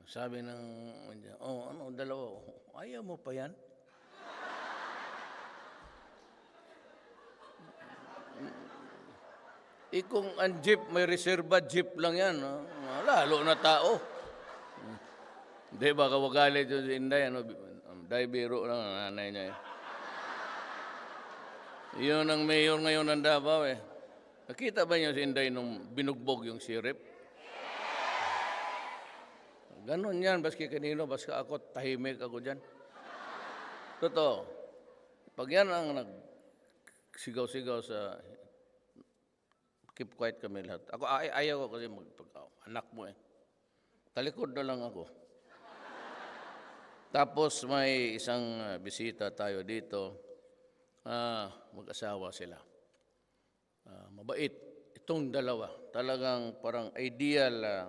Sabi ng, oh, ano, dalawa. Ayaw mo pa yan? Kung ang jeep, may reserva jeep lang yan. Lalo na tao. Hindi, baka wagalit yung si Inday. Dahil biro lang ang nanay niya. Yun ang mayor ngayon ng Davao eh. Nakita ba niyo si Inday nung binugbog yung sirip? Ganon yan, baski kanino, baski ako, tahimik ako dyan. Totoo. Pag yan ang nagsigaw-sigaw sa keep quiet kami lahat. Ako ayaw ko kasi anak mo eh. Talikod na lang ako. Tapos may isang bisita tayo dito. Mag-asawa sila. Mabait. Itong dalawa. Talagang parang ideal